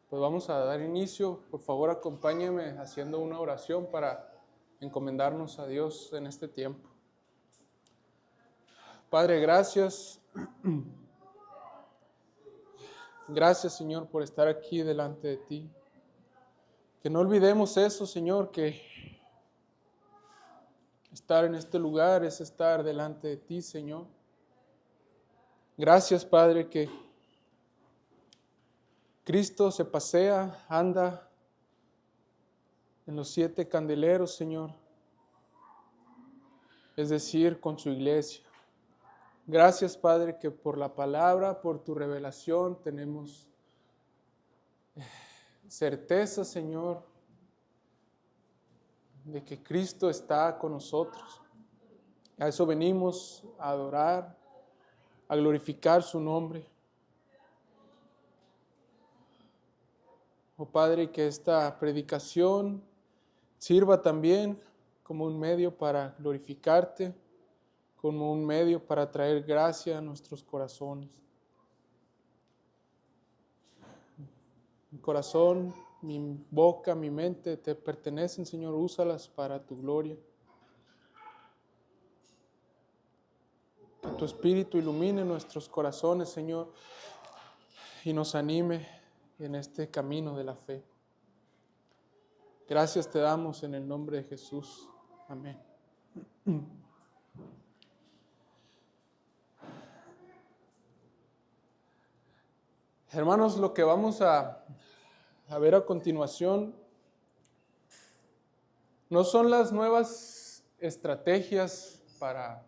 Pues vamos a dar inicio. Por favor, acompáñeme haciendo una oración para encomendarnos a Dios en este tiempo. Padre, gracias. Gracias, Señor, por estar aquí delante de ti. Que no olvidemos eso, Señor, que estar en este lugar es estar delante de ti, Señor. Gracias, Padre, que Cristo se pasea, anda en los 7 candeleros, Señor. Es decir, con su iglesia. Gracias, Padre, que por la palabra, por tu revelación, tenemos certeza, Señor, de que Cristo está con nosotros. A eso venimos a adorar, a glorificar su nombre. Oh Padre, que esta predicación sirva también como un medio para glorificarte, como un medio para traer gracia a nuestros corazones. Mi corazón, mi boca, mi mente te pertenecen, Señor, úsalas para tu gloria. Que tu Espíritu ilumine nuestros corazones, Señor, y nos anime en este camino de la fe. Gracias te damos en el nombre de Jesús. Amén. Hermanos, lo que vamos a ver a continuación no son las nuevas estrategias para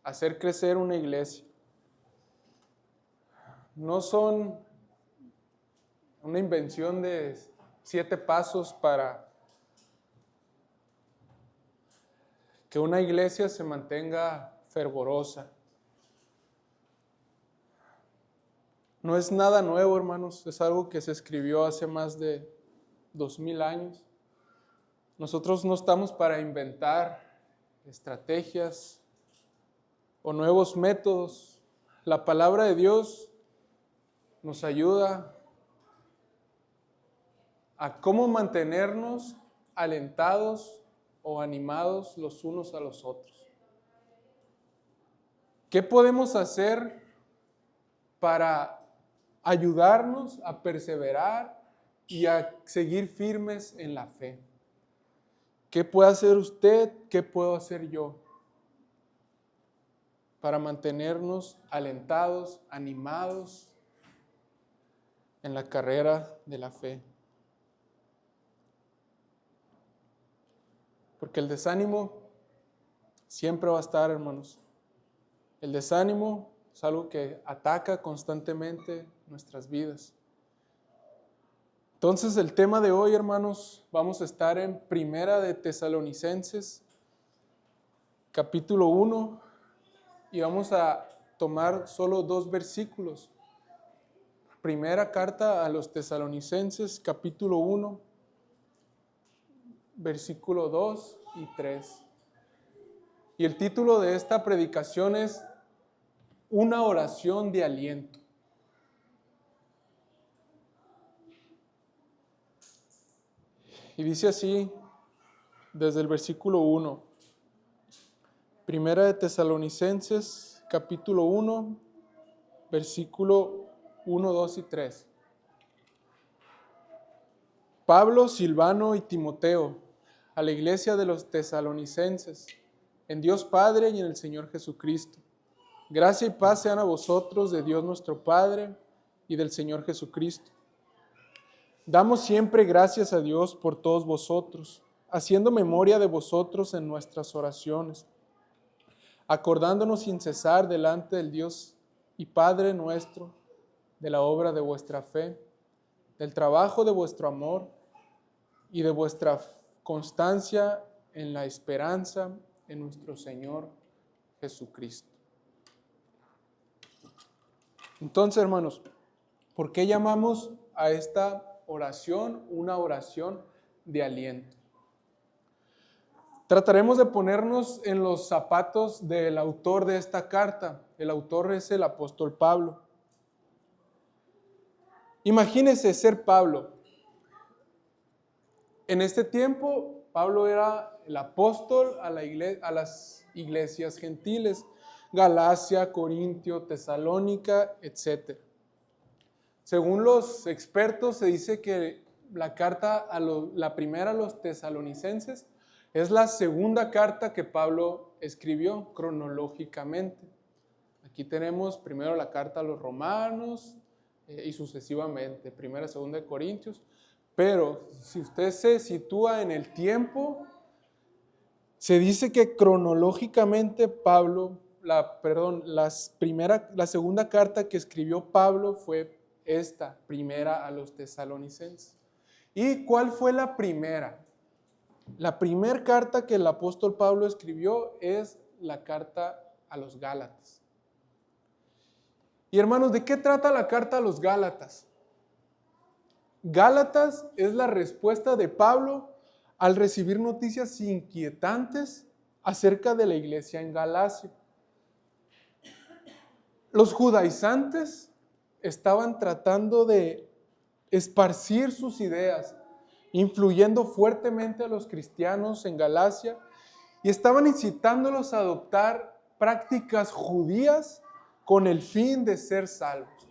hacer crecer una iglesia. No son una invención de 7 pasos para que una iglesia se mantenga fervorosa. No es nada nuevo, hermanos, es algo que se escribió hace más de 2000 años. Nosotros no estamos para inventar estrategias o nuevos métodos. La palabra de Dios nos ayuda a cómo mantenernos alentados o animados los unos a los otros. ¿Qué podemos hacer para ayudarnos a perseverar y a seguir firmes en la fe? ¿Qué puede hacer usted? ¿Qué puedo hacer yo para mantenernos alentados, animados en la carrera de la fe? Porque el desánimo siempre va a estar, hermanos. El desánimo es algo que ataca constantemente nuestras vidas. Entonces, el tema de hoy, hermanos, vamos a estar en Primera de Tesalonicenses, capítulo 1, y vamos a tomar solo 2 versículos. Primera carta a los Tesalonicenses, capítulo 1, versículo 2 y 3. Y el título de esta predicación es Una oración de aliento. Y dice así, desde el versículo 1, Primera de Tesalonicenses, capítulo 1, versículo 1, 2 y 3. Pablo, Silvano y Timoteo, a la iglesia de los tesalonicenses, en Dios Padre y en el Señor Jesucristo. Gracia y paz sean a vosotros de Dios nuestro Padre y del Señor Jesucristo. Damos siempre gracias a Dios por todos vosotros, haciendo memoria de vosotros en nuestras oraciones, acordándonos sin cesar delante del Dios y Padre nuestro, de la obra de vuestra fe, del trabajo de vuestro amor y de vuestra constancia en la esperanza en nuestro Señor Jesucristo. Entonces, hermanos, ¿por qué llamamos a esta oración una oración de aliento? Trataremos de ponernos en los zapatos del autor de esta carta. El autor es el apóstol Pablo. Imagínense ser Pablo. En este tiempo, Pablo era el apóstol a las iglesias gentiles, Galacia, Corintio, Tesalónica, etc. Según los expertos, se dice que la primera a los tesalonicenses es la segunda carta que Pablo escribió cronológicamente. Aquí tenemos primero la carta a los romanos y sucesivamente, primera, segunda de Corintios. Pero si usted se sitúa en el tiempo, se dice que cronológicamente la segunda carta que escribió Pablo fue esta, primera a los tesalonicenses. ¿Y cuál fue la primera? La primera carta que el apóstol Pablo escribió es la carta a los Gálatas. Y hermanos, ¿de qué trata la carta a los Gálatas? Gálatas es la respuesta de Pablo al recibir noticias inquietantes acerca de la iglesia en Galacia. Los judaizantes estaban tratando de esparcir sus ideas, influyendo fuertemente a los cristianos en Galacia y estaban incitándolos a adoptar prácticas judías con el fin de ser salvos.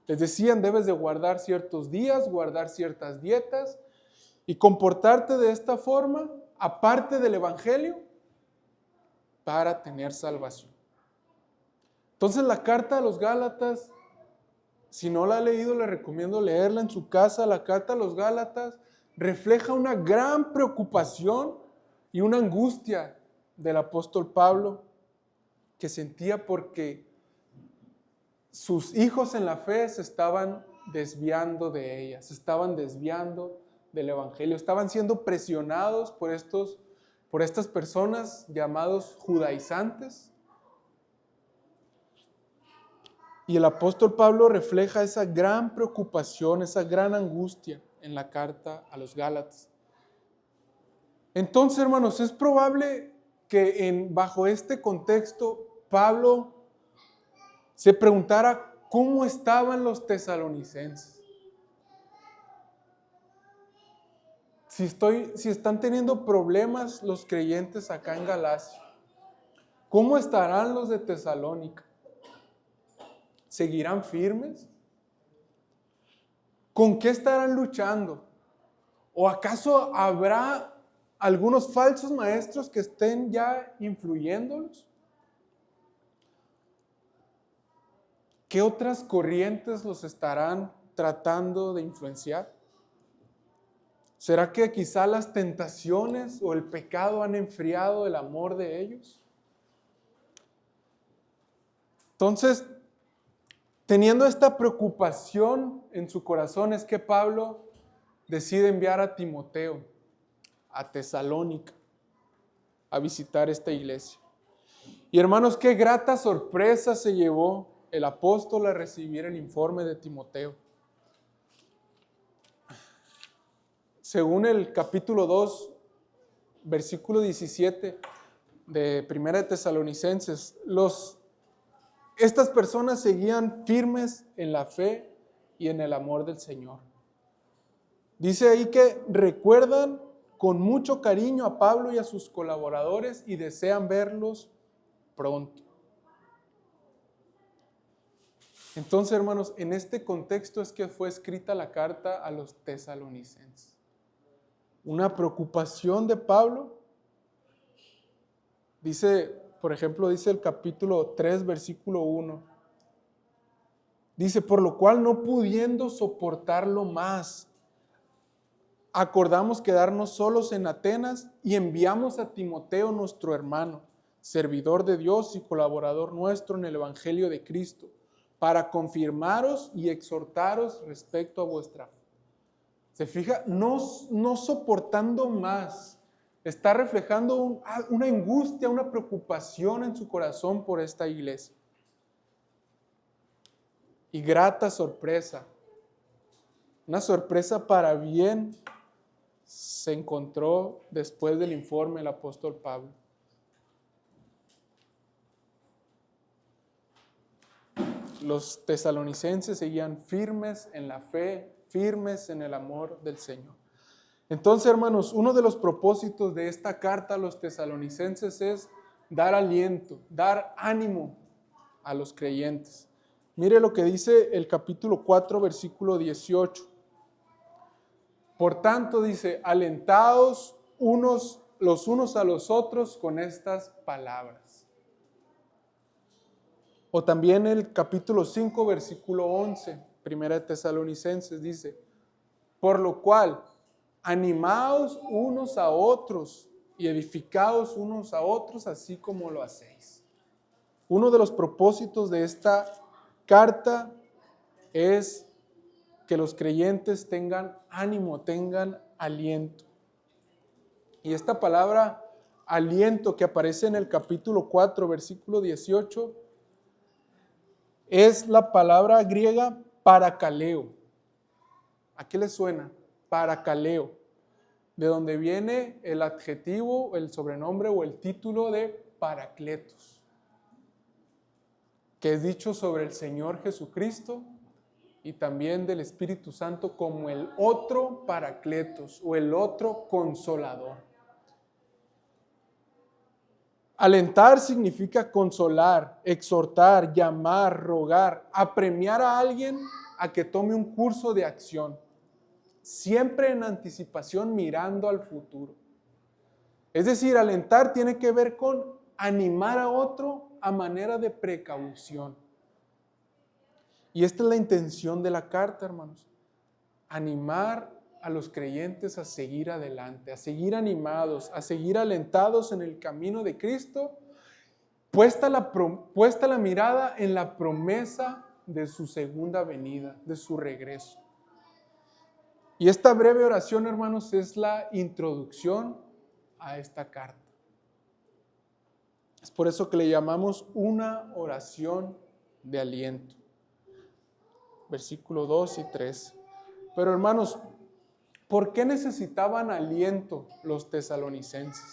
Les decían, debes de guardar ciertos días, guardar ciertas dietas y comportarte de esta forma, aparte del evangelio, para tener salvación. Entonces la carta a los Gálatas, si no la ha leído, le recomiendo leerla en su casa. La carta a los Gálatas refleja una gran preocupación y una angustia del apóstol Pablo que sentía porque sus hijos en la fe se estaban desviando de ella, se estaban desviando del evangelio, estaban siendo presionados por estas personas llamados judaizantes. Y el apóstol Pablo refleja esa gran preocupación, esa gran angustia en la carta a los Gálatas. Entonces, hermanos, es probable que bajo este contexto Pablo se preguntara cómo estaban los tesalonicenses. Si están teniendo problemas los creyentes acá en Galacia, ¿cómo estarán los de Tesalónica? ¿Seguirán firmes? ¿Con qué estarán luchando? ¿O acaso habrá algunos falsos maestros que estén ya influyéndolos? ¿Qué otras corrientes los estarán tratando de influenciar? ¿Será que quizá las tentaciones o el pecado han enfriado el amor de ellos? Entonces, teniendo esta preocupación en su corazón, es que Pablo decide enviar a Timoteo a Tesalónica a visitar esta iglesia. Y hermanos, qué grata sorpresa se llevó el apóstol a recibir el informe de Timoteo. Según el capítulo 2, versículo 17 de Primera de Tesalonicenses, estas personas seguían firmes en la fe y en el amor del Señor. Dice ahí que recuerdan con mucho cariño a Pablo y a sus colaboradores y desean verlos pronto. Entonces, hermanos, en este contexto es que fue escrita la carta a los tesalonicenses. Una preocupación de Pablo. Por ejemplo, dice el capítulo 3, versículo 1. Dice, por lo cual no pudiendo soportarlo más, acordamos quedarnos solos en Atenas y enviamos a Timoteo, nuestro hermano, servidor de Dios y colaborador nuestro en el Evangelio de Cristo, para confirmaros y exhortaros respecto a vuestra fe. Se fija, no soportando más, está reflejando una angustia, una preocupación en su corazón por esta iglesia. Y grata sorpresa, una sorpresa para bien, se encontró después del informe del apóstol Pablo. los tesalonicenses seguían firmes en la fe, firmes en el amor del Señor. Entonces, hermanos, uno de los propósitos de esta carta a los tesalonicenses es dar aliento, dar ánimo a los creyentes. Mire lo que dice el capítulo 4, versículo 18. Por tanto, dice, alentaos los unos a los otros con estas palabras. O también el capítulo 5, versículo 11, Primera de Tesalonicenses, dice, por lo cual, animaos unos a otros y edificaos unos a otros, así como lo hacéis. Uno de los propósitos de esta carta es que los creyentes tengan ánimo, tengan aliento. Y esta palabra aliento que aparece en el capítulo 4, versículo 18, es la palabra griega parakaleo. ¿A qué le suena? Parakaleo, de donde viene el adjetivo, el sobrenombre o el título de Paracletos, que es dicho sobre el Señor Jesucristo y también del Espíritu Santo como el otro Paracletos o el otro Consolador. Alentar significa consolar, exhortar, llamar, rogar, apremiar a alguien a que tome un curso de acción, siempre en anticipación mirando al futuro. Es decir, alentar tiene que ver con animar a otro a manera de precaución. Y esta es la intención de la carta, hermanos. Animar a los creyentes a seguir adelante, a seguir animados, a seguir alentados en el camino de Cristo, puesta la mirada en la promesa de su segunda venida, de su regreso. Y esta breve oración, hermanos, es la introducción a esta carta. Es por eso que le llamamos una oración de aliento. Versículo 2 y 3. Pero, hermanos, ¿por qué necesitaban aliento los tesalonicenses?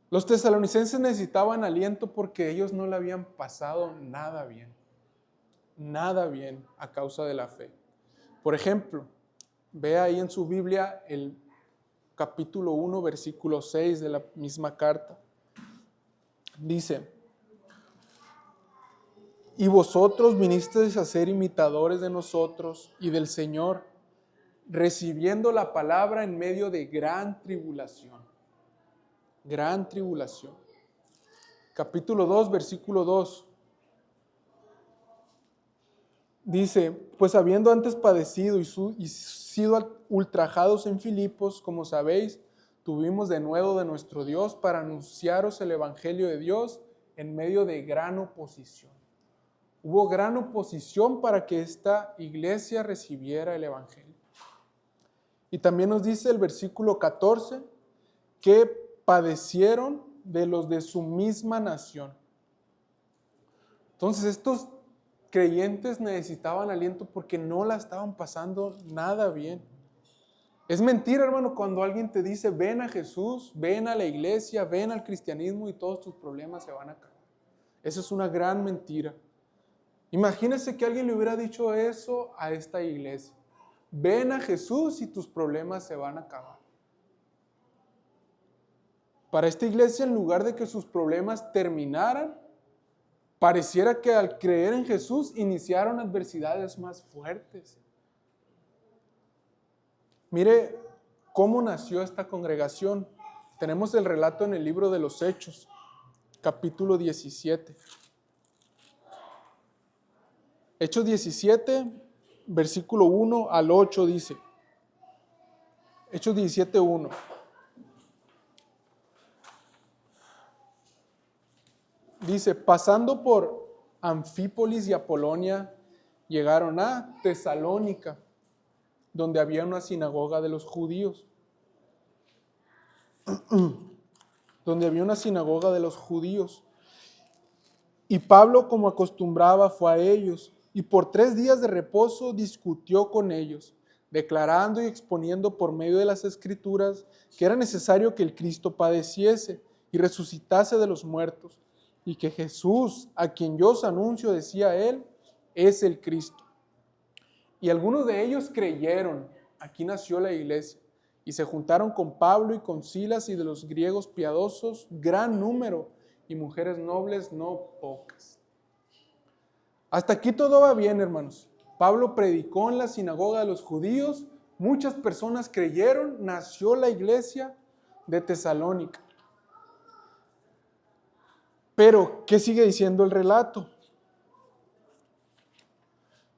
Los tesalonicenses necesitaban aliento porque ellos no le habían pasado nada bien a causa de la fe. Por ejemplo, ve ahí en su Biblia el capítulo 1, versículo 6 de la misma carta. Dice, y vosotros vinisteis a ser imitadores de nosotros y del Señor, recibiendo la palabra en medio de gran tribulación. Gran tribulación. Capítulo 2, versículo 2. Dice, pues habiendo antes padecido y sido ultrajados en Filipos, como sabéis, tuvimos de nuevo de nuestro Dios para anunciaros el Evangelio de Dios en medio de gran oposición. Hubo gran oposición para que esta iglesia recibiera el Evangelio. Y también nos dice el versículo 14 que padecieron de los de su misma nación. Entonces estos creyentes necesitaban aliento porque no la estaban pasando nada bien. Es mentira, hermano, cuando alguien te dice, ven a Jesús, ven a la iglesia, ven al cristianismo y todos tus problemas se van a acabar. Esa es una gran mentira. Imagínese que alguien le hubiera dicho eso a esta iglesia. Ven a Jesús y tus problemas se van a acabar. Para esta iglesia, en lugar de que sus problemas terminaran, pareciera que al creer en Jesús iniciaron adversidades más fuertes. Mire cómo nació esta congregación. Tenemos el relato en el libro de los Hechos, capítulo 17. Hechos 17, versículo 1 al 8 dice. Hechos 17, 1. Dice, pasando por Anfípolis y Apolonia, llegaron a Tesalónica, donde había una sinagoga de los judíos. Y Pablo, como acostumbraba, fue a ellos, y por 3 días de reposo discutió con ellos, declarando y exponiendo por medio de las Escrituras que era necesario que el Cristo padeciese y resucitase de los muertos, y que Jesús, a quien yo os anuncio, decía él, es el Cristo. Y algunos de ellos creyeron. Aquí nació la iglesia. Y se juntaron con Pablo y con Silas y de los griegos piadosos, gran número, y mujeres nobles no pocas. Hasta aquí todo va bien, hermanos. Pablo predicó en la sinagoga de los judíos, muchas personas creyeron, nació la iglesia de Tesalónica. Pero, ¿qué sigue diciendo el relato?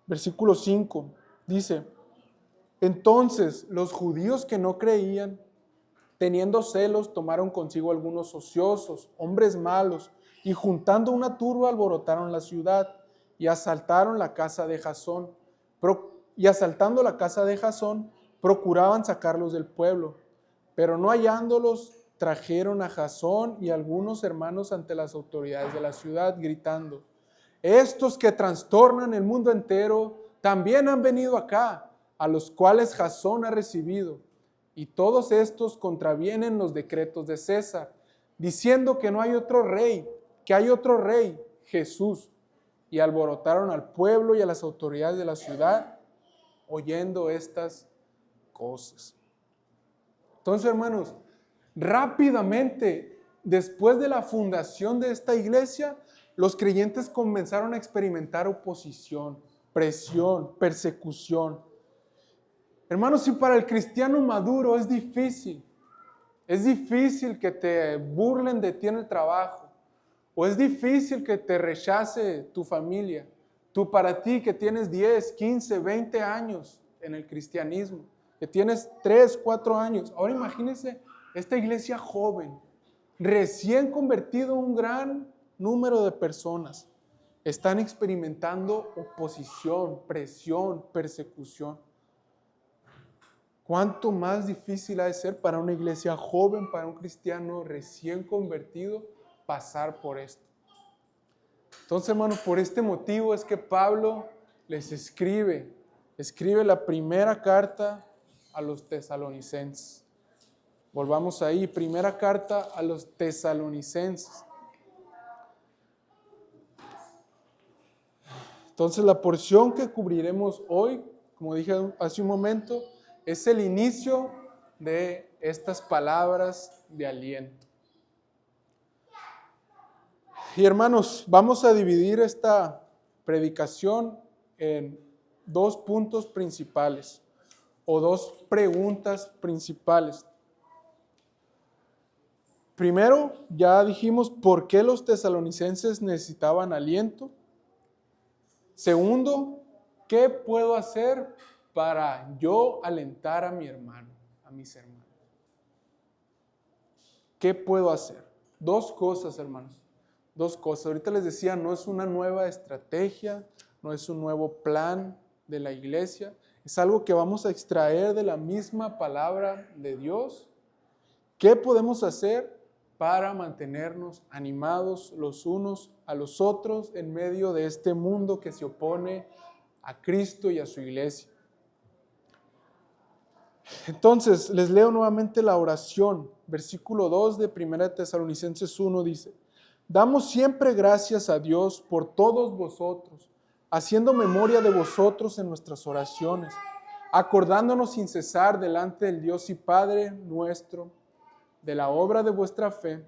Versículo 5 dice: entonces los judíos que no creían, teniendo celos, tomaron consigo algunos ociosos, hombres malos, y juntando una turba alborotaron la ciudad y asaltaron la casa de Jasón. Y asaltando la casa de Jasón, procuraban sacarlos del pueblo, pero no hallándolos, trajeron a Jasón y algunos hermanos ante las autoridades de la ciudad, gritando: estos que trastornan el mundo entero también han venido acá, a los cuales Jasón ha recibido. Y todos estos contravienen los decretos de César, diciendo que no hay otro rey, que hay otro rey, Jesús. Y alborotaron al pueblo y a las autoridades de la ciudad, oyendo estas cosas. Entonces, hermanos, rápidamente, después de la fundación de esta iglesia, los creyentes comenzaron a experimentar oposición, presión, persecución. Hermanos, si para el cristiano maduro es difícil que te burlen de ti en el trabajo, o es difícil que te rechace tu familia, tú para ti que tienes 10, 15, 20 años en el cristianismo, que tienes 3, 4 años, ahora imagínense esta iglesia joven, recién convertido un gran número de personas, están experimentando oposición, presión, persecución. ¿Cuánto más difícil ha de ser para una iglesia joven, para un cristiano recién convertido, pasar por esto? Entonces, hermanos, por este motivo es que Pablo les escribe la primera carta a los tesalonicenses. Volvamos ahí, primera carta a los tesalonicenses. Entonces, la porción que cubriremos hoy, como dije hace un momento, es el inicio de estas palabras de aliento. Y hermanos, vamos a dividir esta predicación en 2 puntos principales o 2 preguntas principales. Primero, ya dijimos por qué los tesalonicenses necesitaban aliento. Segundo, ¿qué puedo hacer para yo alentar a mi hermano, a mis hermanos? ¿Qué puedo hacer? 2 cosas, hermanos. 2 cosas. Ahorita les decía, no es una nueva estrategia, no es un nuevo plan de la iglesia. Es algo que vamos a extraer de la misma palabra de Dios. ¿Qué podemos hacer para mantenernos animados los unos a los otros en medio de este mundo que se opone a Cristo y a su iglesia? Entonces, les leo nuevamente la oración. Versículo 2 de 1 Tesalonicenses 1 dice: damos siempre gracias a Dios por todos vosotros, haciendo memoria de vosotros en nuestras oraciones, acordándonos sin cesar delante del Dios y Padre nuestro, de la obra de vuestra fe,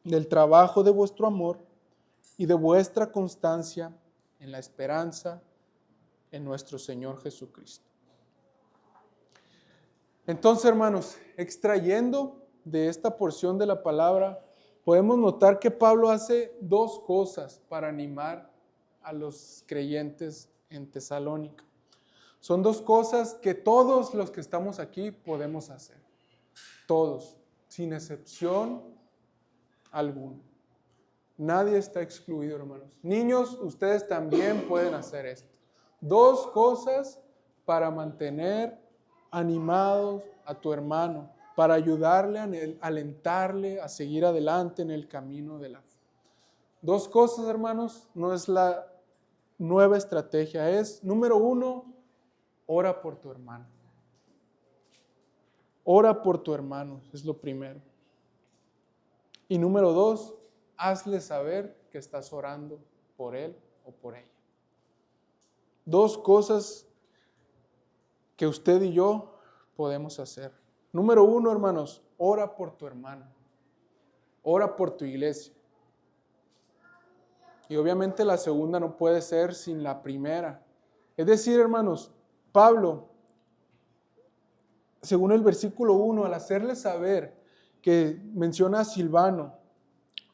del trabajo de vuestro amor y de vuestra constancia en la esperanza en nuestro Señor Jesucristo. Entonces, hermanos, extrayendo de esta porción de la palabra, podemos notar que Pablo hace 2 cosas para animar a los creyentes en Tesalónica. Son 2 cosas que todos los que estamos aquí podemos hacer. Todos, sin excepción alguna. Nadie está excluido, hermanos. Niños, ustedes también pueden hacer esto. 2 cosas para mantener animados a tu hermano, para ayudarle, alentarle a seguir adelante en el camino de la fe. 2 cosas, hermanos, no es la nueva estrategia, es, número 1, ora por tu hermano. Ora por tu hermano, es lo primero. Y número 2, hazle saber que estás orando por él o por ella. 2 cosas que usted y yo podemos hacer. Número 1, hermanos, ora por tu hermano. Ora por tu iglesia. Y obviamente la segunda no puede ser sin la primera. Es decir, hermanos, Pablo, según el versículo 1, al hacerle saber que menciona a Silvano,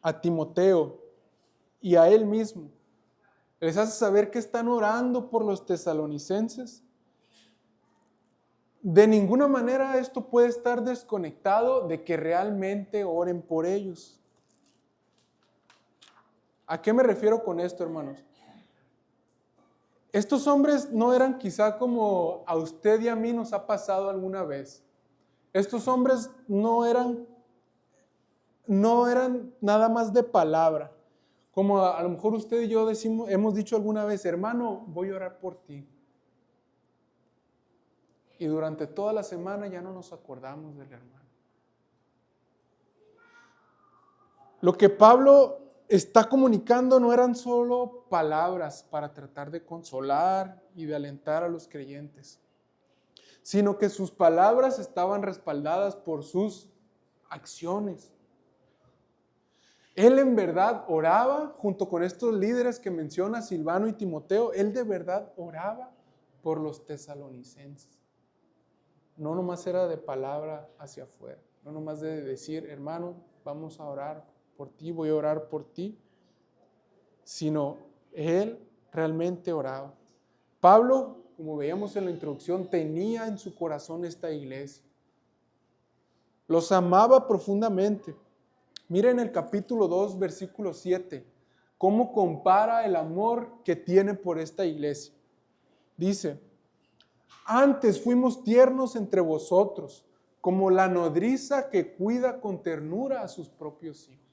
a Timoteo y a él mismo, les hace saber que están orando por los tesalonicenses. De ninguna manera esto puede estar desconectado de que realmente oren por ellos. ¿A qué me refiero con esto, hermanos? Estos hombres no eran quizá como a usted y a mí nos ha pasado alguna vez. Estos hombres no eran nada más de palabra. Como a lo mejor usted y yo hemos dicho alguna vez, hermano, voy a orar por ti. Y durante toda la semana ya no nos acordamos del hermano. Lo que Pablo está comunicando no eran solo palabras para tratar de consolar y de alentar a los creyentes, sino que sus palabras estaban respaldadas por sus acciones. Él en verdad oraba, junto con estos líderes que menciona Silvano y Timoteo, él de verdad oraba por los tesalonicenses. No nomás era de palabra hacia afuera, no nomás de decir, hermano, vamos a orar por ti, voy a orar por ti, sino él realmente oraba. Pablo, como veíamos en la introducción, tenía en su corazón esta iglesia. Los amaba profundamente. Miren el capítulo 2, versículo 7, cómo compara el amor que tiene por esta iglesia. Dice, antes fuimos tiernos entre vosotros, como la nodriza que cuida con ternura a sus propios hijos.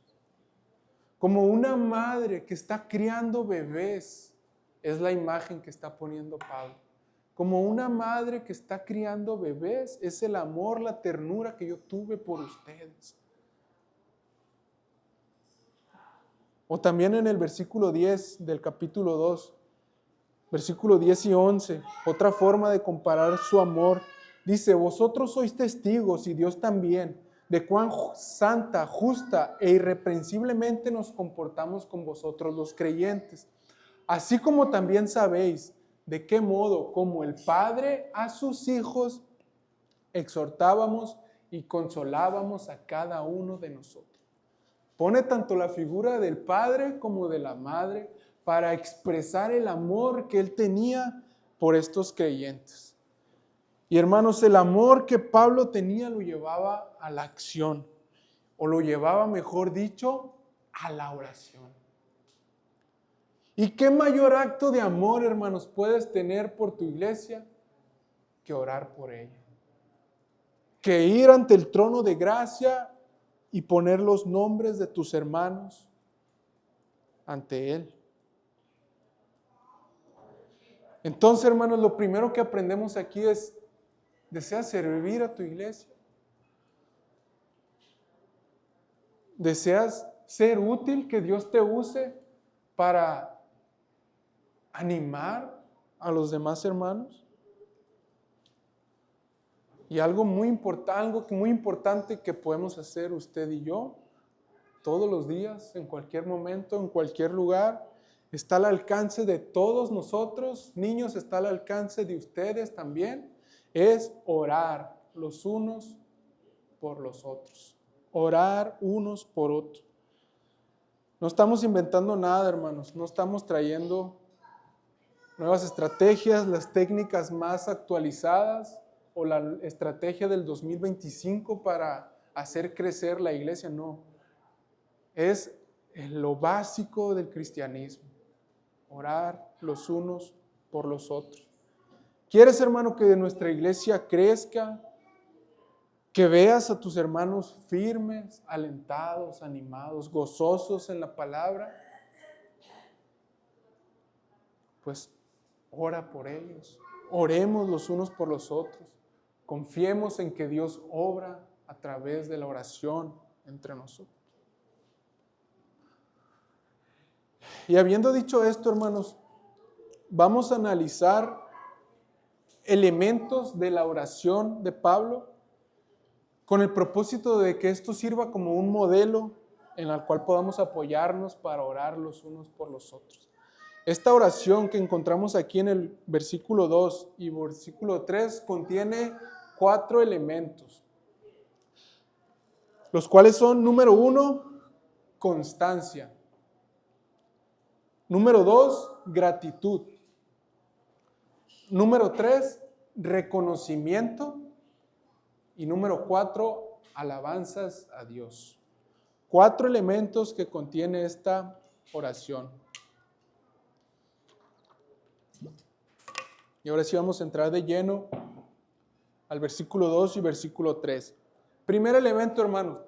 Como una madre que está criando bebés, es la imagen que está poniendo Pablo. Como una madre que está criando bebés, es el amor, la ternura que yo tuve por ustedes. O también en el versículo 10 del capítulo 2, versículo 10 y 11, otra forma de comparar su amor. Dice, vosotros sois testigos y Dios también, de cuán santa, justa e irreprensiblemente nos comportamos con vosotros los creyentes. Así como también sabéis de qué modo, como el Padre a sus hijos, exhortábamos y consolábamos a cada uno de nosotros. Pone tanto la figura del padre como de la madre para expresar el amor que él tenía por estos creyentes. Y hermanos, el amor que Pablo tenía lo llevaba a la acción, o lo llevaba, mejor dicho, a la oración. ¿Y qué mayor acto de amor, hermanos, puedes tener por tu iglesia que orar por ella? Que ir ante el trono de gracia y poner los nombres de tus hermanos ante Él. Entonces, hermanos, lo primero que aprendemos aquí es, ¿deseas servir a tu iglesia? ¿Deseas ser útil, que Dios te use para animar a los demás hermanos? Y algo muy importante que podemos hacer usted y yo, todos los días, en cualquier momento, en cualquier lugar, está al alcance de todos nosotros, niños, está al alcance de ustedes también, es orar los unos por los otros. Orar unos por otros. No estamos inventando nada, hermanos, no estamos trayendo nuevas estrategias, las técnicas más actualizadas o la estrategia del 2025 para hacer crecer la iglesia, no. Es lo básico del cristianismo, orar los unos por los otros. ¿Quieres, hermano, que de nuestra iglesia crezca? Que veas a tus hermanos firmes, alentados, animados, gozosos en la palabra. Pues ora por ellos. Oremos los unos por los otros. Confiemos en que Dios obra a través de la oración entre nosotros. Y habiendo dicho esto, hermanos, vamos a analizar elementos de la oración de Pablo con el propósito de que esto sirva como un modelo en el cual podamos apoyarnos para orar los unos por los otros. Esta oración que encontramos aquí en el versículo 2 y versículo 3 contiene 4 elementos, los cuales son, número 1, constancia. Número 2, gratitud. Número 3, reconocimiento. Y número 4, alabanzas a Dios. 4 elementos que contiene esta oración. Y ahora sí vamos a entrar de lleno al versículo 2 y versículo 3. Primer elemento, hermano,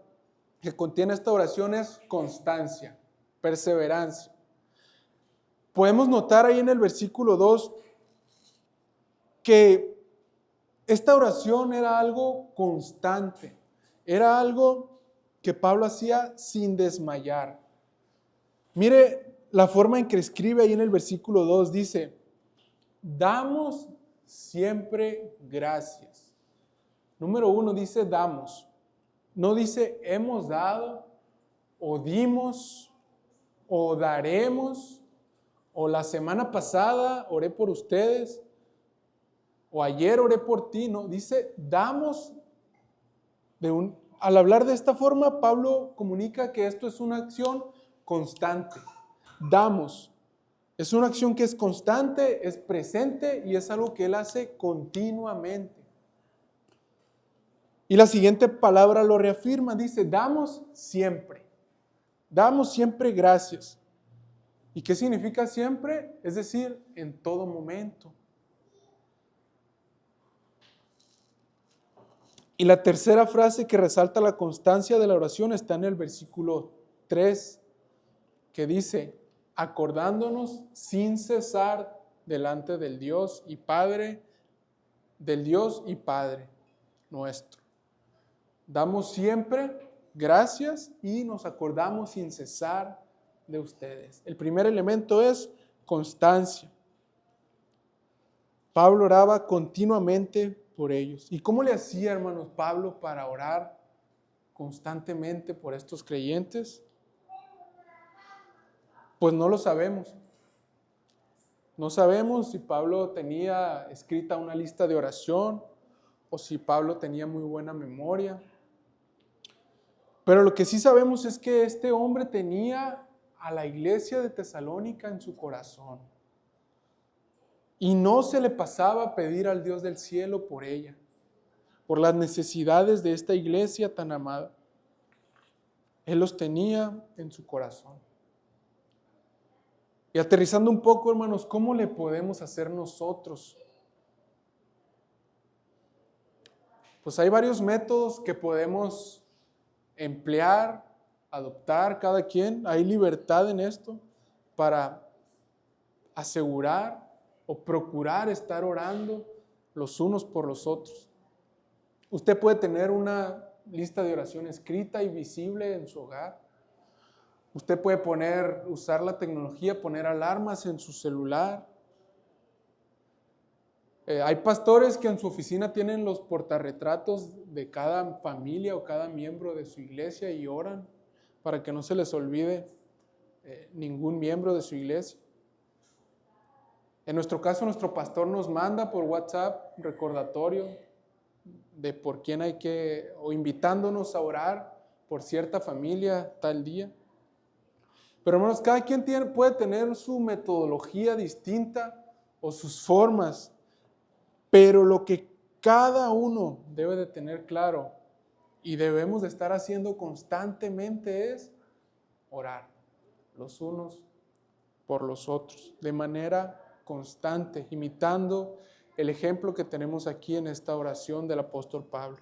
que contiene esta oración es constancia, perseverancia. Podemos notar ahí en el versículo 2 que esta oración era algo constante, era algo que Pablo hacía sin desmayar. Mire la forma en que escribe ahí en el versículo 2, dice, damos siempre gracias. Número 1 dice damos, no dice hemos dado, o dimos, o daremos, o la semana pasada oré por ustedes, o ayer oré por ti. No, dice damos. Al hablar de esta forma, Pablo comunica que esto es una acción constante. Damos. Es una acción que es constante, es presente y es algo que él hace continuamente. Y la siguiente palabra lo reafirma, dice, damos siempre. Damos siempre gracias. ¿Y qué significa siempre? Es decir, en todo momento. Y la tercera frase que resalta la constancia de la oración está en el versículo 3, que dice, acordándonos sin cesar delante del Dios y Padre nuestro. Damos siempre gracias y nos acordamos sin cesar de ustedes. El primer elemento es constancia. Pablo oraba continuamente por ellos. ¿Y cómo le hacía, hermanos, Pablo para orar constantemente por estos creyentes? Pues no lo sabemos. No sabemos si Pablo tenía escrita una lista de oración o si Pablo tenía muy buena memoria. Pero lo que sí sabemos es que este hombre tenía a la iglesia de Tesalónica en su corazón. Y no se le pasaba pedir al Dios del cielo por ella, por las necesidades de esta iglesia tan amada. Él los tenía en su corazón. Y aterrizando un poco, hermanos, ¿cómo le podemos hacer nosotros? Pues hay varios métodos que podemos emplear, adoptar cada quien. Hay libertad en esto para asegurar o procurar estar orando los unos por los otros. Usted puede tener una lista de oración escrita y visible en su hogar. Usted puede usar la tecnología, poner alarmas en su celular. Hay pastores que en su oficina tienen los portarretratos de cada familia o cada miembro de su iglesia y oran para que no se les olvide ningún miembro de su iglesia. En nuestro caso, nuestro pastor nos manda por WhatsApp un recordatorio de por quién o invitándonos a orar por cierta familia tal día. Pero hermanos, cada quien puede tener su metodología distinta o sus formas, pero lo que cada uno debe de tener claro y debemos de estar haciendo constantemente es orar los unos por los otros, de manera constante, imitando el ejemplo que tenemos aquí en esta oración del apóstol Pablo.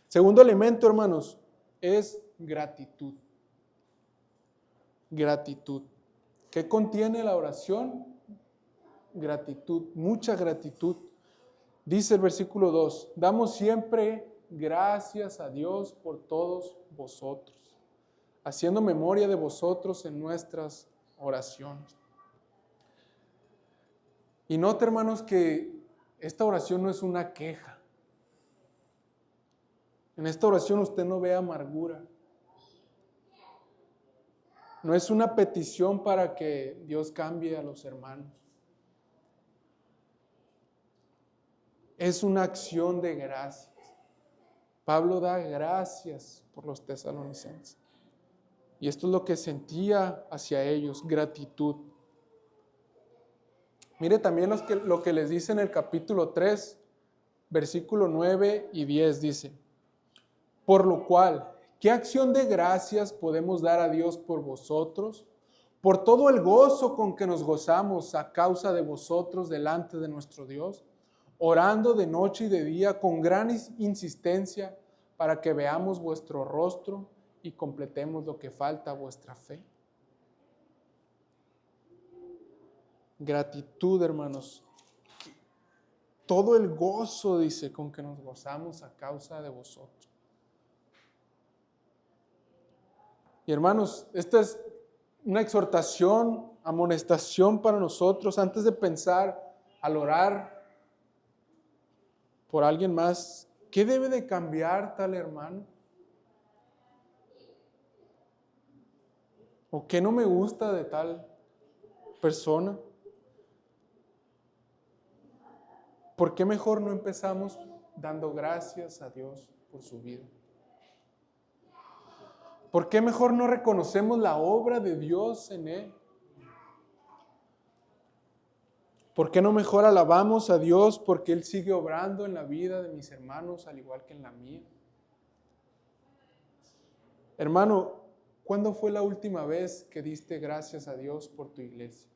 Segundo elemento, hermanos, es gratitud. Gratitud. ¿Qué contiene la oración? Gratitud, mucha gratitud. Dice el versículo 2, damos siempre gracias a Dios por todos vosotros, haciendo memoria de vosotros en nuestras oraciones. Y note, hermanos, que esta oración no es una queja. En esta oración usted no ve amargura. No es una petición para que Dios cambie a los hermanos. Es una acción de gracias. Pablo da gracias por los tesalonicenses. Y esto es lo que sentía hacia ellos, gratitud. Mire también lo que les dice en el capítulo 3, versículo 9 y 10 dice: por lo cual, ¿qué acción de gracias podemos dar a Dios por vosotros? Por todo el gozo con que nos gozamos a causa de vosotros delante de nuestro Dios, orando de noche y de día con gran insistencia para que veamos vuestro rostro y completemos lo que falta a vuestra fe. Gratitud, hermanos. Todo el gozo, dice, con que nos gozamos a causa de vosotros. Y hermanos, esta es una exhortación, amonestación para nosotros antes de pensar al orar por alguien más. ¿Qué debe de cambiar tal hermano? ¿O qué no me gusta de tal persona? ¿Por qué mejor no empezamos dando gracias a Dios por su vida? ¿Por qué mejor no reconocemos la obra de Dios en él? ¿Por qué no mejor alabamos a Dios porque Él sigue obrando en la vida de mis hermanos al igual que en la mía? Hermano, ¿cuándo fue la última vez que diste gracias a Dios por tu iglesia?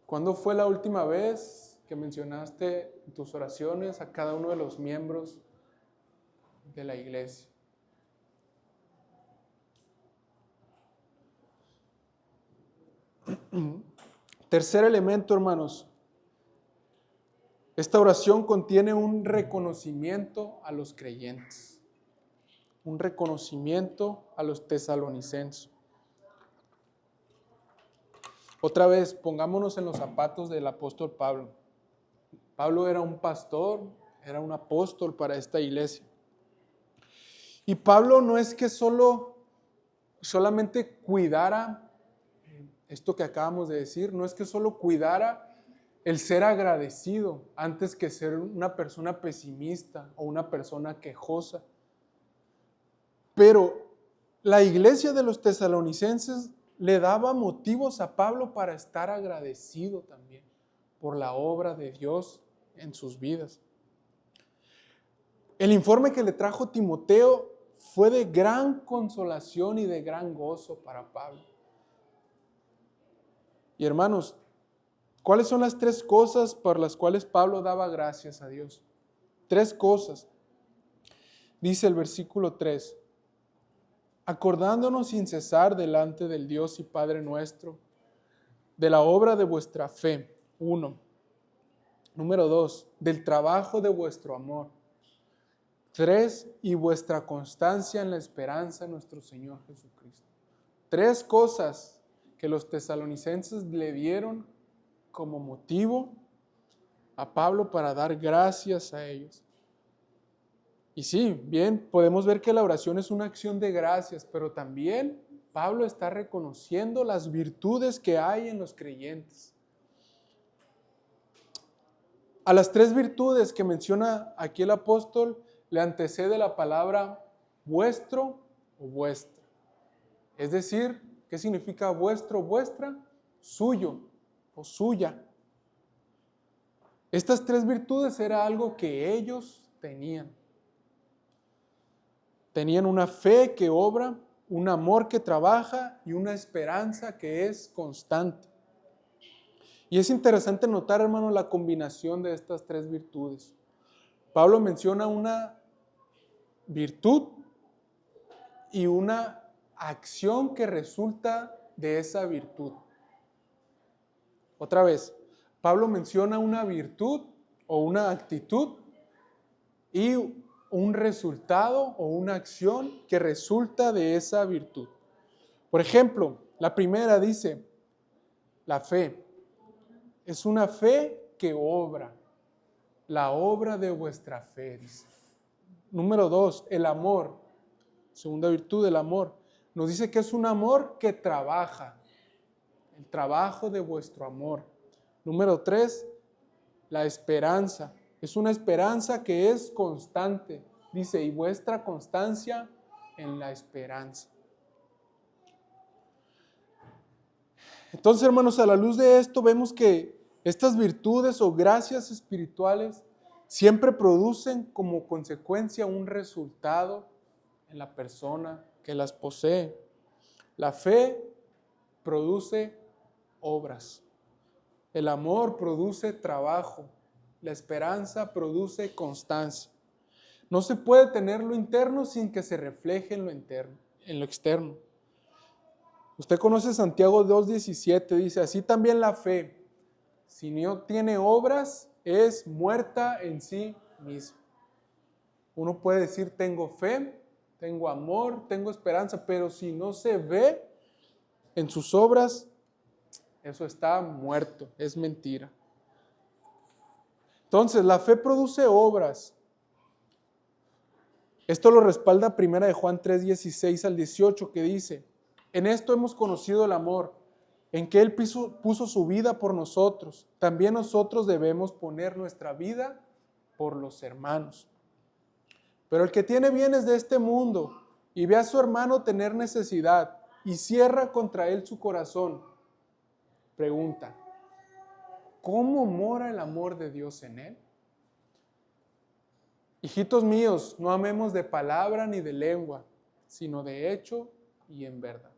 ¿Cuándo fue la última vez que mencionaste en tus oraciones a cada uno de los miembros de la iglesia? Tercer elemento, hermanos. Esta oración contiene un reconocimiento a los creyentes. Un reconocimiento a los tesalonicenses. Otra vez, pongámonos en los zapatos del apóstol Pablo. Pablo era un pastor, era un apóstol para esta iglesia. Y Pablo no es que solamente cuidara esto que acabamos de decir, no es que solo cuidara el ser agradecido antes que ser una persona pesimista o una persona quejosa. Pero la iglesia de los tesalonicenses le daba motivos a Pablo para estar agradecido también por la obra de Dios en sus vidas. El informe que le trajo Timoteo fue de gran consolación y de gran gozo para Pablo. Y hermanos, ¿cuáles son las 3 cosas por las cuales Pablo daba gracias a Dios? 3 cosas. Dice el versículo 3. Acordándonos sin cesar delante del Dios y Padre nuestro, de la obra de vuestra fe. 1. Número 2, del trabajo de vuestro amor. 3, y vuestra constancia en la esperanza de nuestro Señor Jesucristo. 3 cosas que los tesalonicenses le dieron como motivo a Pablo para dar gracias a ellos. Y sí, bien, podemos ver que la oración es una acción de gracias, pero también Pablo está reconociendo las virtudes que hay en los creyentes. A las 3 virtudes que menciona aquí el apóstol le antecede la palabra vuestro o vuestra. Es decir, ¿qué significa vuestro, vuestra? Suyo o suya. Estas 3 virtudes era algo que ellos tenían. Tenían una fe que obra, un amor que trabaja y una esperanza que es constante. Y es interesante notar, hermano, la combinación de estas 3 virtudes. Pablo menciona una virtud y una acción que resulta de esa virtud. Otra vez, Pablo menciona una virtud o una actitud y un resultado o una acción que resulta de esa virtud. Por ejemplo, la primera dice, la fe. Es una fe que obra. La obra de vuestra fe, dice. Número 2, el amor. Segunda virtud, el amor. Nos dice que es un amor que trabaja. El trabajo de vuestro amor. Número 3, la esperanza. Es una esperanza que es constante. Dice, y vuestra constancia en la esperanza. Entonces, hermanos, a la luz de esto vemos que estas virtudes o gracias espirituales siempre producen como consecuencia un resultado en la persona que las posee. La fe produce obras. El amor produce trabajo. La esperanza produce constancia. No se puede tener lo interno sin que se refleje en lo interno, en lo externo. Usted conoce Santiago 2:17, dice, así también la fe, si no tiene obras, es muerta en sí misma. Uno puede decir, tengo fe, tengo amor, tengo esperanza, pero si no se ve en sus obras, eso está muerto, es mentira. Entonces, la fe produce obras. Esto lo respalda 1 Juan 3:16 al 18, que dice, en esto hemos conocido el amor, en que Él puso su vida por nosotros. También nosotros debemos poner nuestra vida por los hermanos. Pero el que tiene bienes de este mundo y ve a su hermano tener necesidad y cierra contra él su corazón, pregunta, ¿cómo mora el amor de Dios en él? Hijitos míos, no amemos de palabra ni de lengua, sino de hecho y en verdad.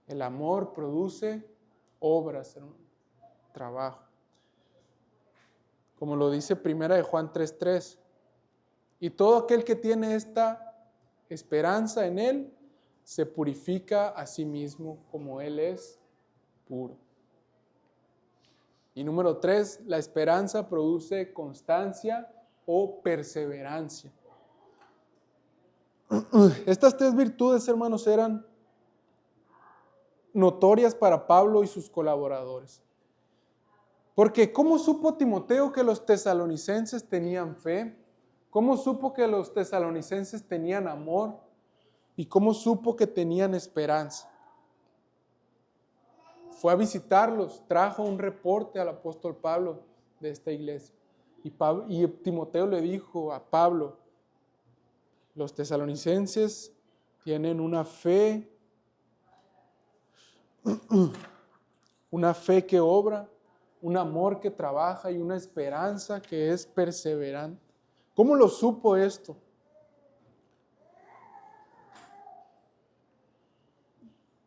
El amor produce obras, trabajo. Como lo dice 1 Juan 3:3. Y todo aquel que tiene esta esperanza en Él, se purifica a sí mismo como Él es puro. Y número 3, la esperanza produce constancia o perseverancia. Estas 3 virtudes, hermanos, eran notorias para Pablo y sus colaboradores. Porque ¿cómo supo Timoteo que los tesalonicenses tenían fe? ¿Cómo supo que los tesalonicenses tenían amor? ¿Y cómo supo que tenían esperanza? Fue a visitarlos, trajo un reporte al apóstol Pablo de esta iglesia. Y Timoteo le dijo a Pablo, los tesalonicenses tienen una fe que obra, un amor que trabaja y una esperanza que es perseverante. ¿Cómo lo supo esto?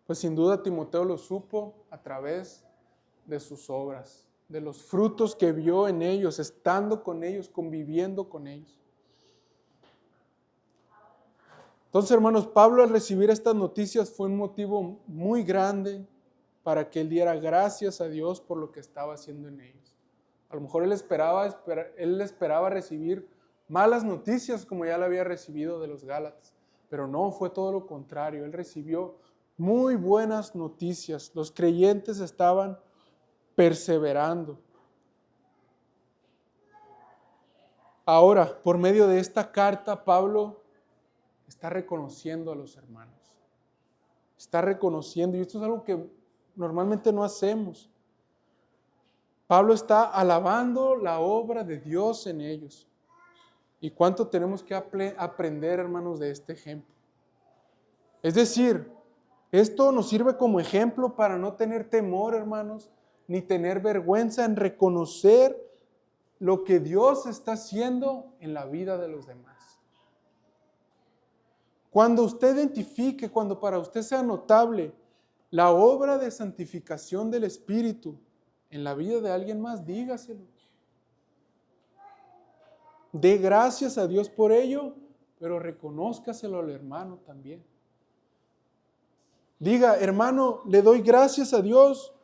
Pues sin duda Timoteo lo supo a través de sus obras, de los frutos que vio en ellos, estando con ellos, conviviendo con ellos. Entonces, hermanos, Pablo al recibir estas noticias fue un motivo muy grande para que él diera gracias a Dios por lo que estaba haciendo en ellos. A lo mejor él esperaba recibir malas noticias como ya lo había recibido de los Gálatas, pero no, fue todo lo contrario. Él recibió muy buenas noticias. Los creyentes estaban perseverando. Ahora, por medio de esta carta, Pablo está reconociendo a los hermanos. Está reconociendo, y esto es algo que normalmente no hacemos. Pablo está alabando la obra de Dios en ellos. ¿Y cuánto tenemos que aprender, hermanos, de este ejemplo? Es decir, esto nos sirve como ejemplo para no tener temor, hermanos, ni tener vergüenza en reconocer lo que Dios está haciendo en la vida de los demás. Cuando usted identifique, cuando para usted sea notable la obra de santificación del Espíritu en la vida de alguien más, dígaselo. Dé gracias a Dios por ello, pero reconózcaselo al hermano también. Diga, hermano, le doy gracias a Dios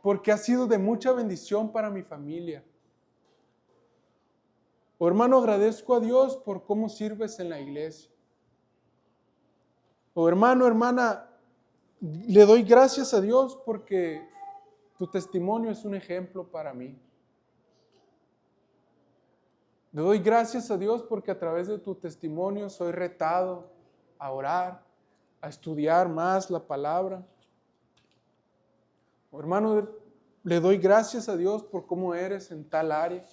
porque ha sido de mucha bendición para mi familia. O hermano, agradezco a Dios por cómo sirves en la iglesia. O hermano, hermana, Le doy gracias a Dios porque tu testimonio es un ejemplo para mí. Le doy gracias a Dios porque a través de tu testimonio soy retado a orar, a estudiar más la palabra. Hermano, le doy gracias a Dios por cómo eres en tal área,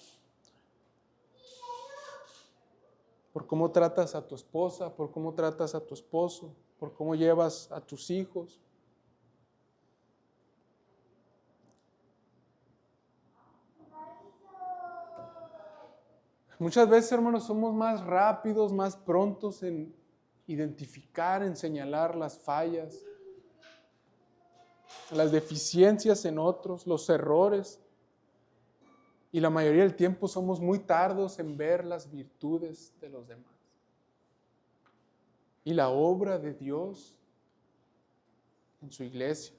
por cómo tratas a tu esposa, por cómo tratas a tu esposo, por cómo llevas a tus hijos. Muchas veces, hermanos, somos más rápidos, más prontos en identificar, en señalar las fallas, las deficiencias en otros, los errores. Y la mayoría del tiempo somos muy tardos en ver las virtudes de los demás. Y la obra de Dios en su iglesia.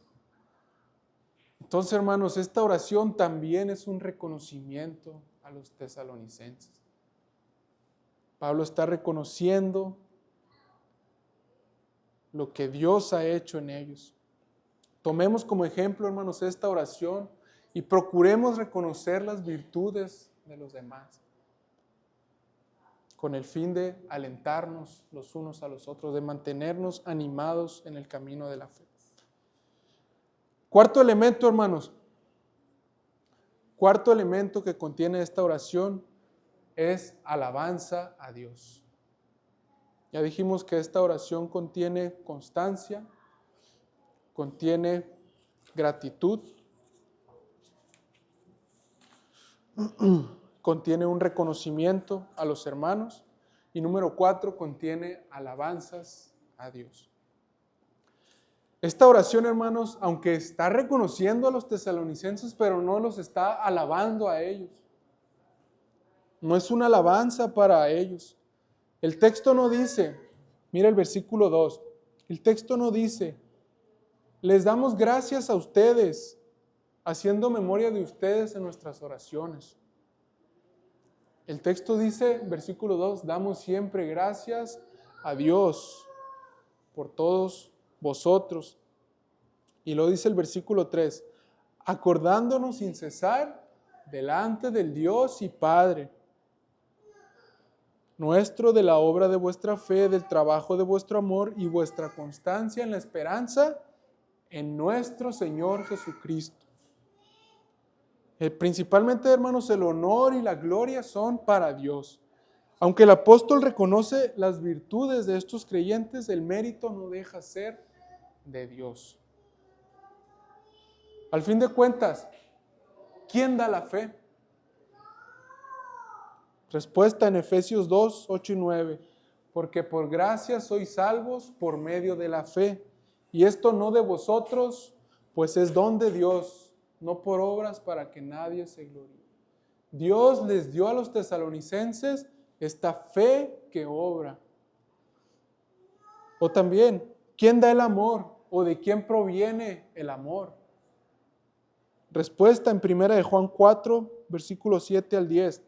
Entonces, hermanos, esta oración también es un reconocimiento a los tesalonicenses. Pablo está reconociendo lo que Dios ha hecho en ellos. Tomemos como ejemplo, hermanos, esta oración y procuremos reconocer las virtudes de los demás, con el fin de alentarnos los unos a los otros, de mantenernos animados en el camino de la fe. Cuarto elemento, hermanos. Cuarto elemento que contiene esta oración es alabanza a Dios. Ya dijimos que esta oración contiene constancia, contiene gratitud, contiene un reconocimiento a los hermanos y número 4, contiene alabanzas a Dios. Esta oración, hermanos, aunque está reconociendo a los tesalonicenses, pero no los está alabando a ellos. No es una alabanza para ellos. El texto no dice, mira el versículo 2, el texto no dice, les damos gracias a ustedes, haciendo memoria de ustedes en nuestras oraciones. El texto dice, versículo 2, damos siempre gracias a Dios por todos vosotros. Y lo dice el versículo 3, acordándonos sin cesar delante del Dios y Padre nuestro, de la obra de vuestra fe, del trabajo de vuestro amor y vuestra constancia en la esperanza en nuestro Señor Jesucristo. Principalmente, hermanos, el honor y la gloria son para Dios. Aunque el apóstol reconoce las virtudes de estos creyentes, el mérito no deja ser de Dios. Al fin de cuentas, ¿quién da la fe? Respuesta en Efesios 2, 8 y 9. Porque por gracia sois salvos por medio de la fe. Y esto no de vosotros, pues es don de Dios, no por obras para que nadie se gloríe. Dios les dio a los tesalonicenses esta fe que obra. O también, ¿quién da el amor? ¿O de quién proviene el amor? Respuesta en 1 Juan 4, versículos 7 al 10.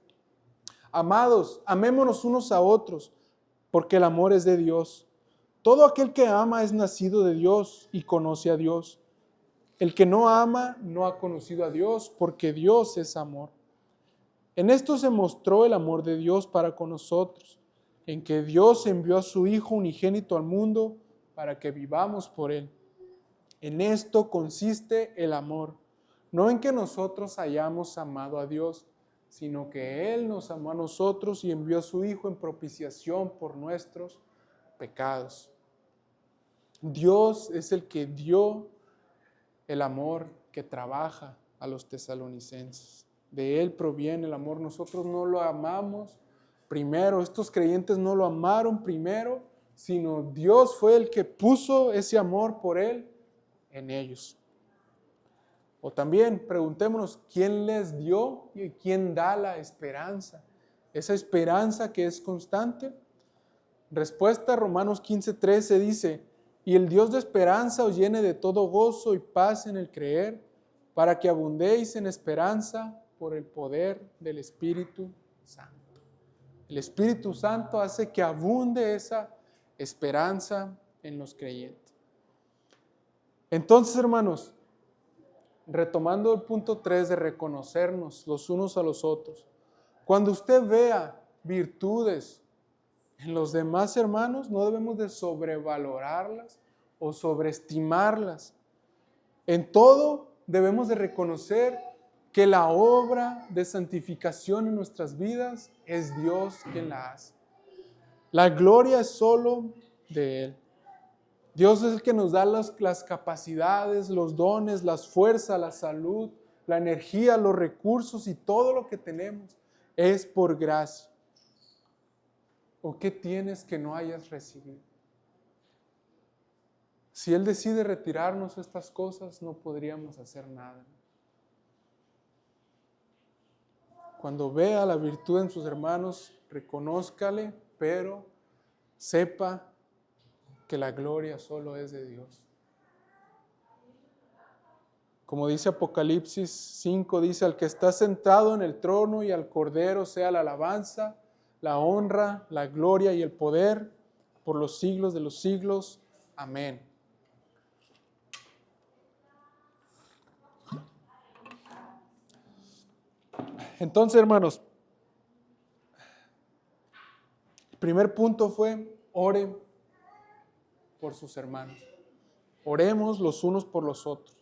Amados, amémonos unos a otros, porque el amor es de Dios. Todo aquel que ama es nacido de Dios y conoce a Dios. El que no ama no ha conocido a Dios, porque Dios es amor. En esto se mostró el amor de Dios para con nosotros, en que Dios envió a su Hijo unigénito al mundo para que vivamos por Él. En esto consiste el amor, no en que nosotros hayamos amado a Dios, sino que Él nos amó a nosotros y envió a su Hijo en propiciación por nuestros pecados. Dios es el que dio el amor que trabaja a los tesalonicenses. De Él proviene el amor. Nosotros no lo amamos primero. Estos creyentes no lo amaron primero, sino Dios fue el que puso ese amor por Él en ellos. O también preguntémonos, ¿quién les dio y quién da la esperanza? Esa esperanza que es constante. Respuesta, Romanos 15:13 dice, y el Dios de esperanza os llene de todo gozo y paz en el creer, para que abundéis en esperanza por el poder del Espíritu Santo. El Espíritu Santo hace que abunde esa esperanza en los creyentes. Entonces, hermanos, retomando el punto 3 de reconocernos los unos a los otros, cuando usted vea virtudes en los demás hermanos, no debemos de sobrevalorarlas o sobreestimarlas. En todo debemos de reconocer que la obra de santificación en nuestras vidas es Dios quien la hace. La gloria es solo de Él. Dios es el que nos da las capacidades, los dones, las fuerzas, la salud, la energía, los recursos y todo lo que tenemos es por gracia. ¿O qué tienes que no hayas recibido? Si Él decide retirarnos estas cosas, no podríamos hacer nada. Cuando vea la virtud en sus hermanos, reconózcale, pero sepa que la gloria solo es de Dios. Como dice Apocalipsis 5, dice, al que está sentado en el trono y al Cordero sea la alabanza, la honra, la gloria y el poder por los siglos de los siglos. Amén. Entonces, hermanos, el primer punto fue, ore por sus hermanos. Oremos los unos por los otros.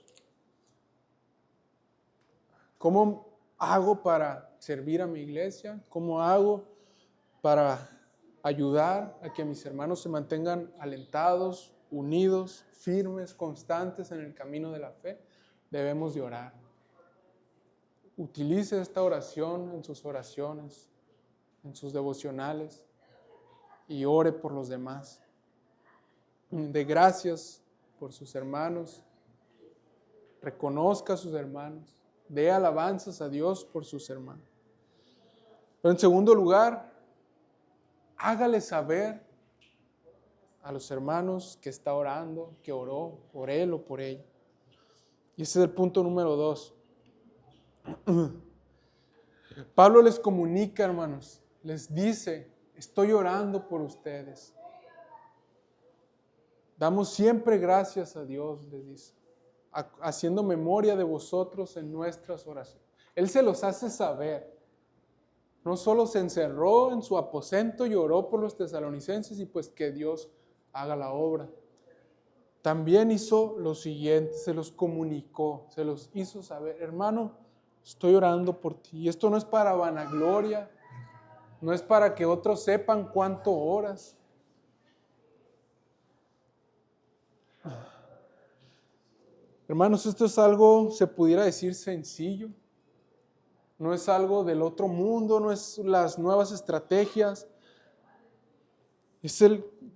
¿Cómo hago para servir a mi iglesia? ¿Cómo hago para ayudar a que mis hermanos se mantengan alentados, unidos, firmes, constantes en el camino de la fe? Debemos de orar. Utilice esta oración en sus oraciones, en sus devocionales y ore por los demás. Dé gracias por sus hermanos, reconozca a sus hermanos, dé alabanzas a Dios por sus hermanos. Pero en segundo lugar, hágale saber a los hermanos que está orando, que oró por él o por ella. Y ese es el punto número 2. Pablo les comunica, hermanos, les dice, estoy orando por ustedes. Damos siempre gracias a Dios, les dice, haciendo memoria de vosotros en nuestras oraciones. Él se los hace saber. No solo se encerró en su aposento y oró por los tesalonicenses y pues que Dios haga la obra. También hizo lo siguiente, se los comunicó, se los hizo saber. Hermano, estoy orando por ti. Y esto no es para vanagloria, no es para que otros sepan cuánto oras. Hermanos, esto es algo, se pudiera decir, sencillo. No es algo del otro mundo, no es las nuevas estrategias. Es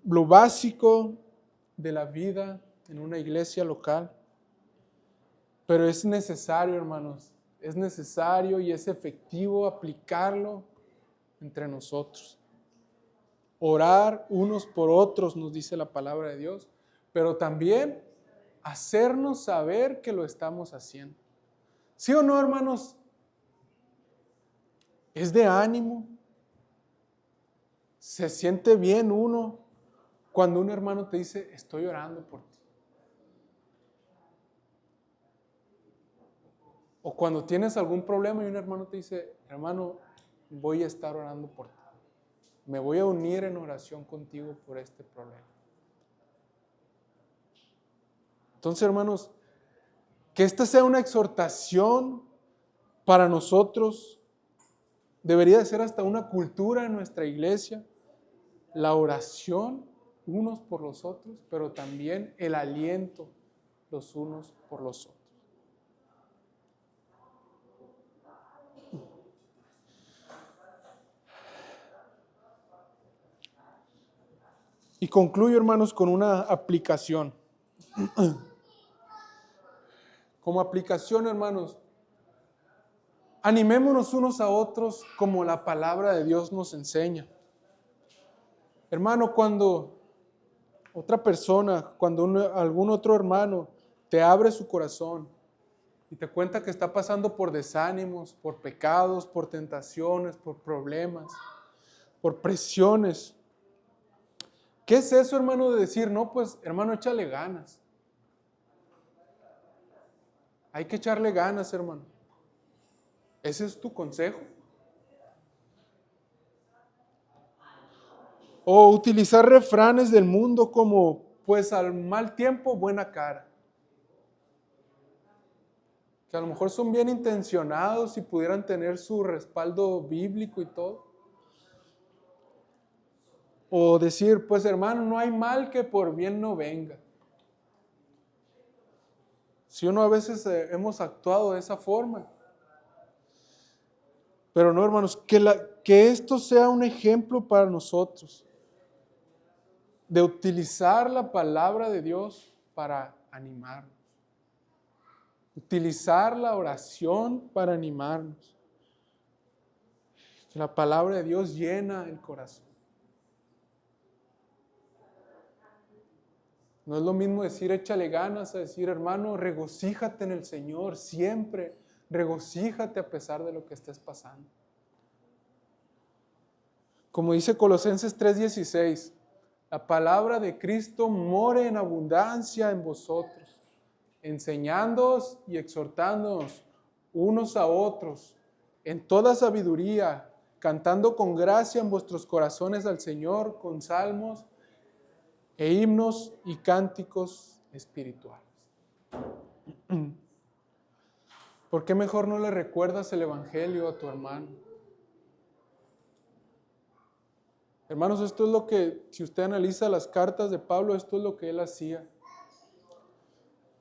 lo básico de la vida en una iglesia local. Pero es necesario, hermanos, es necesario y es efectivo aplicarlo entre nosotros. Orar unos por otros, nos dice la palabra de Dios, pero también hacernos saber que lo estamos haciendo. ¿Sí o no, hermanos? Es de ánimo. Se siente bien uno cuando un hermano te dice, estoy orando por ti. O cuando tienes algún problema y un hermano te dice, hermano, voy a estar orando por ti. Me voy a unir en oración contigo por este problema. Entonces, hermanos, que esta sea una exhortación para nosotros. Debería de ser hasta una cultura en nuestra iglesia. La oración unos por los otros, pero también el aliento los unos por los otros. Y concluyo, hermanos, con una aplicación. Como aplicación, hermanos, animémonos unos a otros como la palabra de Dios nos enseña. Hermano, cuando otra persona, cuando algún otro hermano te abre su corazón y te cuenta que está pasando por desánimos, por pecados, por tentaciones, por problemas, por presiones, ¿qué es eso, hermano, de decir, no, pues, hermano, échale ganas? Hay que echarle ganas, hermano. ¿Ese es tu consejo? O utilizar refranes del mundo como, pues al mal tiempo, buena cara. Que a lo mejor son bien intencionados y pudieran tener su respaldo bíblico y todo. O decir, pues hermano, no hay mal que por bien no venga. Si uno a veces hemos actuado de esa forma. Pero no, hermanos, que esto sea un ejemplo para nosotros de utilizar la palabra de Dios para animarnos. Utilizar la oración para animarnos. Que la palabra de Dios llena el corazón. No es lo mismo decir échale ganas a decir, hermano, regocíjate en el Señor siempre. Regocíjate a pesar de lo que estés pasando. Como dice Colosenses 3:16, la palabra de Cristo more en abundancia en vosotros, enseñándoos y exhortándonos unos a otros en toda sabiduría, cantando con gracia en vuestros corazones al Señor con salmos e himnos y cánticos espirituales. ¿Por qué mejor no le recuerdas el Evangelio a tu hermano? Hermanos, esto es lo que, si usted analiza las cartas de Pablo, esto es lo que él hacía.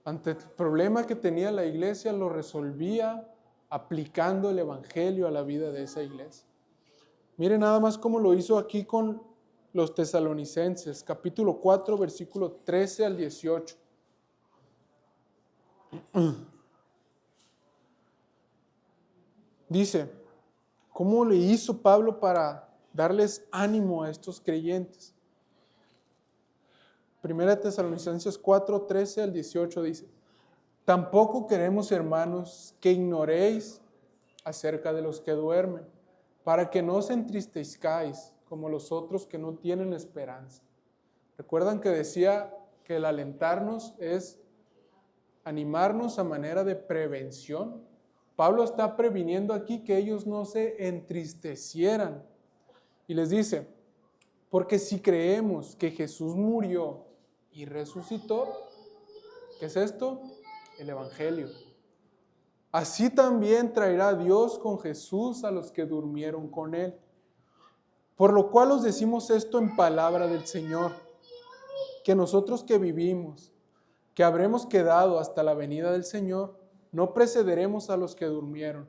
Ante el problema que tenía la iglesia, lo resolvía aplicando el Evangelio a la vida de esa iglesia. Mire nada más cómo lo hizo aquí con los tesalonicenses, capítulo 4, versículo 13 al 18. Dice, ¿cómo le hizo Pablo para darles ánimo a estos creyentes? Primera Tesalonicenses 4, 13 al 18 dice, tampoco queremos, hermanos, que ignoréis acerca de los que duermen, para que no os entristezcáis como los otros que no tienen esperanza. ¿Recuerdan que decía que el alentarnos es animarnos a manera de prevención? Pablo está previniendo aquí que ellos no se entristecieran. Y les dice, porque si creemos que Jesús murió y resucitó, ¿qué es esto? El Evangelio. Así también traerá Dios con Jesús a los que durmieron con él. Por lo cual os decimos esto en palabra del Señor, que nosotros que vivimos, que habremos quedado hasta la venida del Señor, no precederemos a los que durmieron,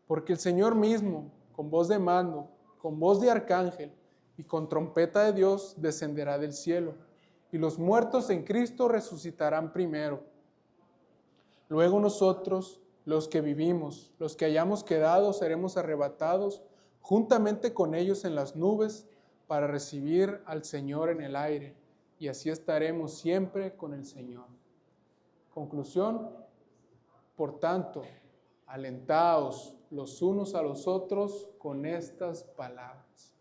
porque el Señor mismo, con voz de mando, con voz de arcángel y con trompeta de Dios, descenderá del cielo, y los muertos en Cristo resucitarán primero. Luego nosotros, los que vivimos, los que hayamos quedado, seremos arrebatados juntamente con ellos en las nubes para recibir al Señor en el aire, y así estaremos siempre con el Señor. Conclusión, por tanto, alentaos los unos a los otros con estas palabras.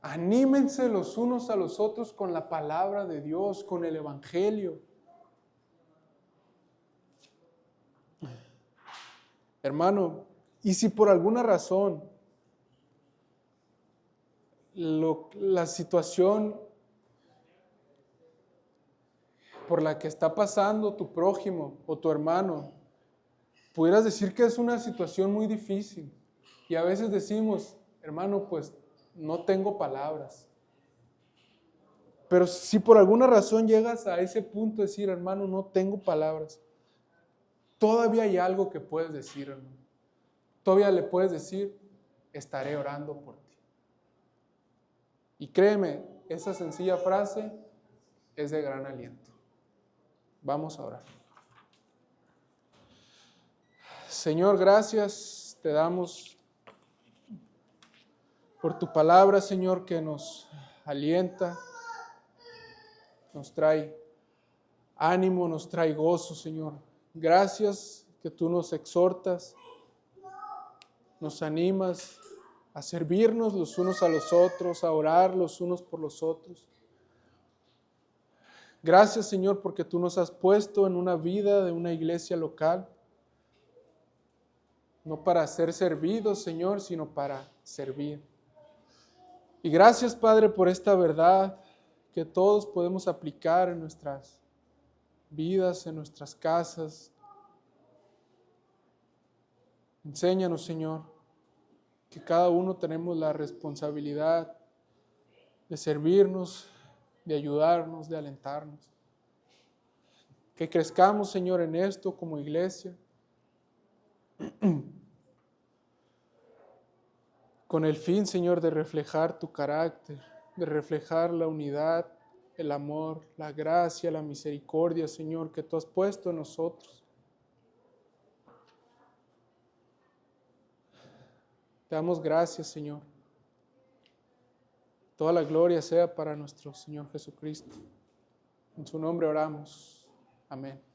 Anímense los unos a los otros con la palabra de Dios, con el Evangelio. Hermano, y si por alguna razón la situación por la que está pasando tu prójimo o tu hermano, pudieras decir que es una situación muy difícil. Y a veces decimos, hermano, pues no tengo palabras. Pero si por alguna razón llegas a ese punto de decir, hermano, no tengo palabras, todavía hay algo que puedes decir, hermano. Todavía le puedes decir, estaré orando por ti. Y créeme, esa sencilla frase es de gran aliento. Vamos a orar. Señor, gracias te damos por tu palabra, Señor, que nos alienta, nos trae ánimo, nos trae gozo, Señor. Gracias que tú nos exhortas, nos animas a servirnos los unos a los otros, a orar los unos por los otros. Gracias, Señor, porque tú nos has puesto en una vida de una iglesia local, no para ser servidos, Señor, sino para servir. Y gracias, Padre, por esta verdad que todos podemos aplicar en nuestras vidas, en nuestras casas. Enséñanos, Señor, que cada uno tenemos la responsabilidad de servirnos, de ayudarnos, de alentarnos. Que crezcamos, Señor, en esto como iglesia, con el fin, Señor, de reflejar tu carácter, de reflejar la unidad, el amor, la gracia, la misericordia, Señor, que tú has puesto en nosotros. Te damos gracias, Señor. Toda la gloria sea para nuestro Señor Jesucristo. En su nombre oramos. Amén.